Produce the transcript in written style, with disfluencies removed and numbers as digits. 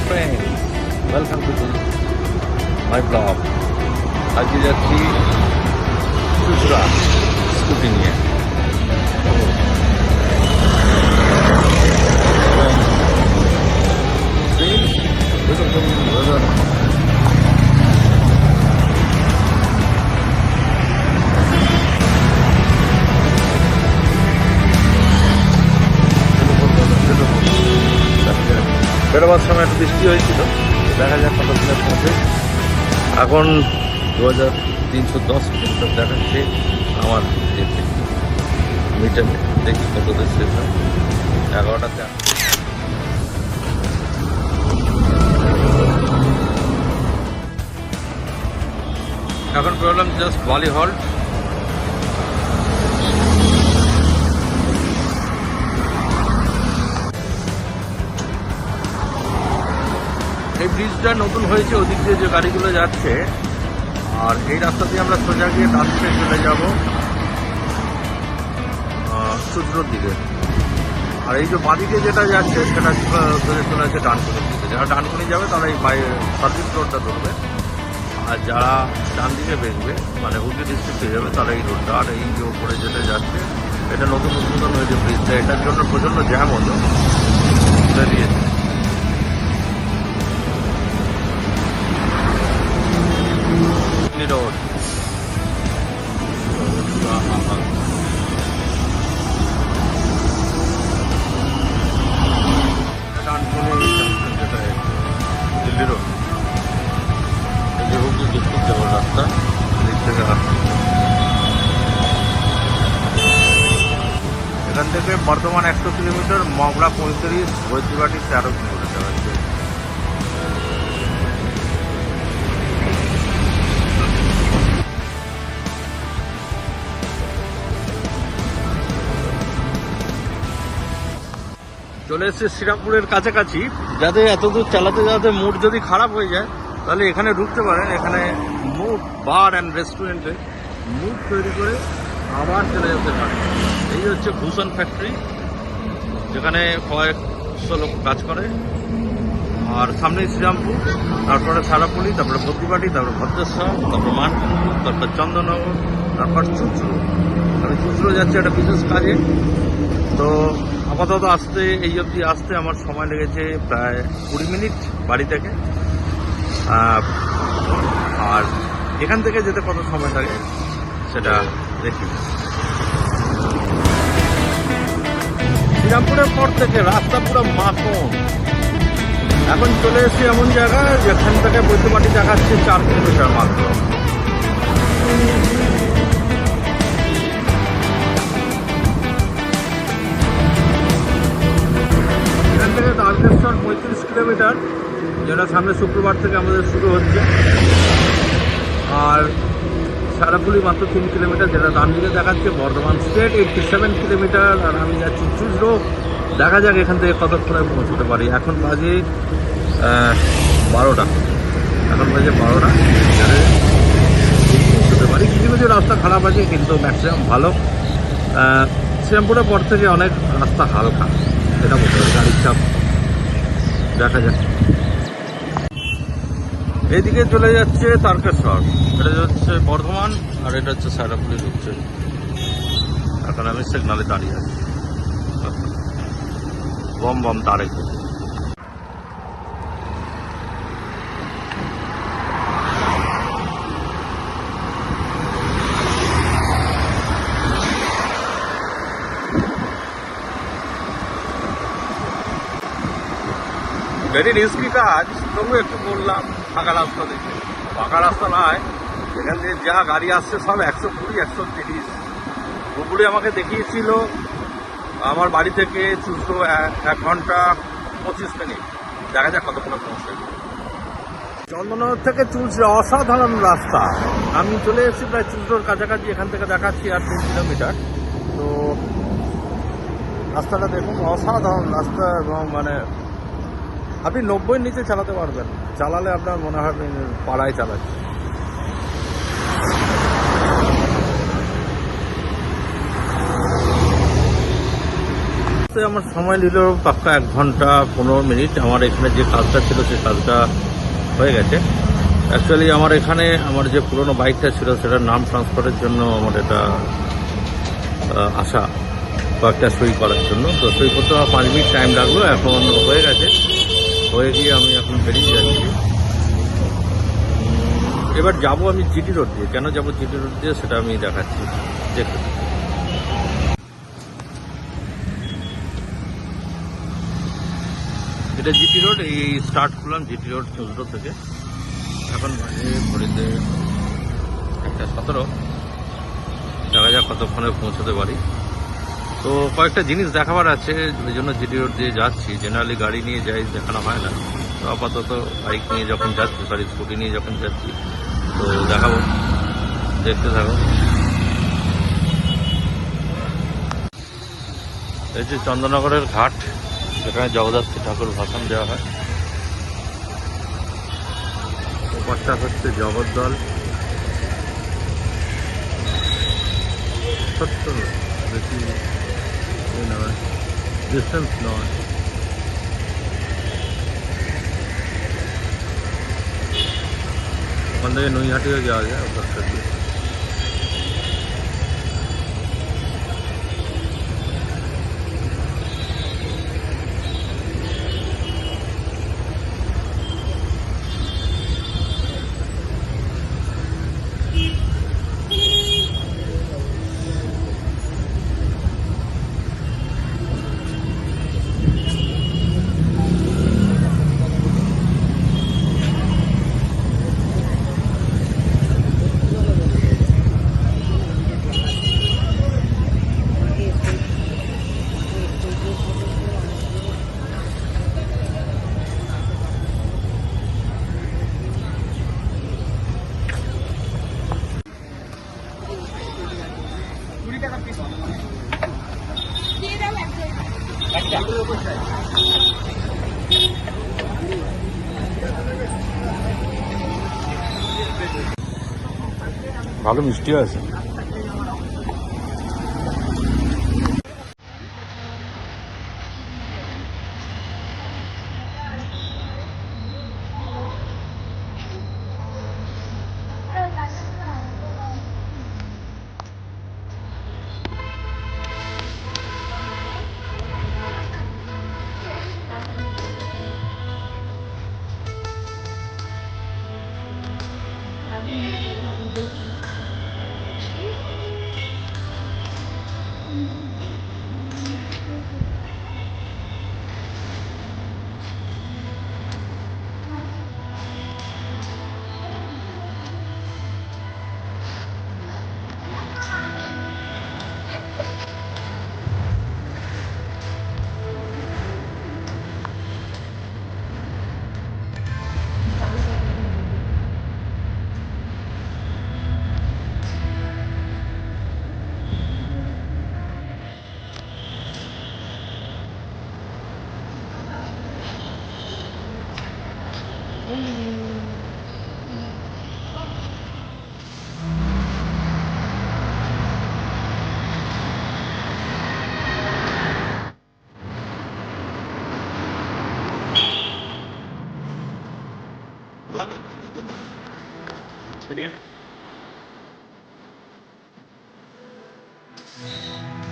friend, welcome to my blog. আজকে যাচ্ছি Chuchura scooty নিয়ে। বেরোবার সময় একটু বৃষ্টি হয়েছিল, দেখা যাক কত দিনের পথে। এখন 2310 কিলোমিটার দেখাচ্ছে আমার এতে মিটারে। দেখি কত দূর শেষ হয়। 11টাতে এখন বেরোলাম জাস্ট বালি হল্ট। এই ব্রিজটা নতুন হয়েছে, ওদিক দিয়ে যে গাড়িগুলো যাচ্ছে, আর এই রাস্তা দিয়ে আমরা সোজা গিয়ে ডান দিকে চলে যাব চুচড়োর দিকে। আর এই যে বাঁদিকে যেটা যাচ্ছে সেটা চলে যাচ্ছে ডানকুনির দিকে। যারা ডানকুনি যাবে তারা এই সার্ভিস রোডটা ধরবে, আর যারা ডান দিকে বেরবে মানে হুগলি ডিস্ট্রিক্টে যাবে তারা এই রোডটা। আর এই যে ওপরে যেটা যাচ্ছে এটা নতুন উদ্বোধন হয়েছে ব্রিজটা, এটার জন্য প্রচণ্ড জ্যাম হতো, বেরিয়েছে। রোড দিল্লি রোড, এই যে হুগলি ডিস্ট্রিক্ট যাওয়ার রাস্তা দিক থেকে এখান থেকে বর্ধমান 100 কিলোমিটার, মগরা 35, বৈদ্যবাটি 13 কিলোমিটার যাচ্ছে। চলে এসছে শ্রীরামপুরের কাছাকাছি। যাদের এতদূর চালাতে চালাতে মুড যদি খারাপ হয়ে যায় তাহলে এখানে ঢুকতে পারেন। এখানে মুড বার অ্যান্ড রেস্টুরেন্টে মুড তৈরি করে আবার চলে যেতে পারে। এই হচ্ছে ভূষণ ফ্যাক্টরি, যেখানে কয়েকশো লোক কাজ করে। আর সামনেই শ্রীরামপুর, তারপরে সারাপুলি, তারপরে বদ্রিবাটি, তারপরে ভদ্রেশ্বর, তারপরে মানকুণ্ডু, তারপর চন্দননগর, তারপর চুচড়ো। আমি চুচড়ো যাচ্ছি একটা বিশেষ কাজে। তো আপাতত আসতে এই অবধি আসতে আমার সময় লেগেছে প্রায় 20 মিনিট বাড়ি থেকে। আর এখান থেকে যেতে কত সময় লাগে সেটা দেখি। শ্রীরামপুরের পর থেকে রাস্তা পুরো মাখন। এখন চলে এসেছি এমন জায়গায় যেখান থেকে বৈদ্যবাটি দেখাচ্ছে 4 কিলোমিটার মাত্র। এখান থেকে তারকেশ্বর 35 কিলোমিটার, যেটা সামনে শুক্রবার থেকে আমাদের শুরু হচ্ছে। আর সারাপুলি মাত্র 3 কিলোমিটার, যেটা ডান দিকে দেখাচ্ছে বর্ধমান স্টেট 87 কিলোমিটার। আর আমি যাচ্ছি চুচড়ো। দেখা যাক এখান থেকে কতক্ষণে পৌঁছতে পারি। এখন বাজে 12টা, এখন বাজে 12টা। পৌঁছতে পারি। কিছু কিছু রাস্তা খারাপ আছে কিন্তু ম্যাক্সিমাম ভালো। শ্রীরামপুরের পর থেকে অনেক রাস্তা হালকা, সেটা বলতে হবে। গাড়ির চাপ দেখা যাক। এইদিকে চলে যাচ্ছে তারকেশ্বর, এটা হচ্ছে বর্ধমান, আর এটা হচ্ছে সারাপুলি ঢুকছে। এখন আমি সিগনালে দাঁড়িয়ে আছি, বম বম তারে। ভেরি রিস্কি কাজ, তবু একটু বললাম ফাঁকা রাস্তা দেখে। ফাঁকা রাস্তা নয়, এখান থেকে যা গাড়ি আসছে সব 120, 130। গুগলে আমাকে দেখিয়েছিল আমার বাড়ি থেকে চুচড়ো 1 ঘন্টা 25 মিনিট। দেখা যাক কতক্ষণে পৌঁছে। চন্দননগর থেকে চুচড়ো অসাধারণ রাস্তা। আমি চলে এসেছি প্রায় চুচড়োর কাছাকাছি। এখান থেকে দেখাচ্ছি আর 3 কিলোমিটার। তো রাস্তাটা দেখুন, অসাধারণ রাস্তা। এবং মানে আপনি 90-র নিচে চালাতে পারবেন, চালালে আপনার মনে হবে পাড়ায় চালাচ্ছে। আসতে আমার সময় নিল পাক্কা 1 ঘন্টা 15 মিনিট। আমার এখানে যে কাজটা ছিল সেই কাজটা হয়ে গেছে। অ্যাকচুয়ালি আমার এখানে আমার যে পুরনো বাইকটা ছিল সেটার নাম ট্রান্সফারের জন্য আমার এটা আসা, কয়েকটা সই করার জন্য। তো সই করতে আমার 5 মিনিট টাইম লাগলো, এখন হয়ে গেছে। হয়ে গিয়ে আমি এখন বেরিয়ে যাচ্ছি। এবার যাব আমি জিটি রোড দিয়ে। কেন যাব জিটি রোড দিয়ে সেটা আমি দেখাচ্ছি, দেখুন। এটা জিটি রোড, এই স্টার্ট করলাম জিটি রোড চৌদ্দ থেকে। এখন বাজে ঘড়িতে 1:17। দেখা যাক কতক্ষণে পৌঁছতে পারি। তো কয়েকটা জিনিস দেখাবার আছে, ওই জন্য জিটি রোড দিয়ে যাচ্ছি। জেনারেলি গাড়ি নিয়ে যাই, দেখানো হয় না। তো আপাতত বাইক নিয়ে যখন যাচ্ছি, সরি স্কুটি নিয়ে যখন যাচ্ছি, তো দেখাবো, দেখতে থাকো। এই যে চন্দননগরের ঘাট, যেখানে জগদ্ধাত্রী ঠাকুর ভাষণ দেওয়া হয়। ওপারটা হচ্ছে জগদ্দল। ছোট্ট, বেশি নয়, ডিস্টেন্স নয়। ওখান থেকে নৈহাটিও যাওয়া যায় ওপারটা দিয়ে। ভালো মিষ্টি আছে।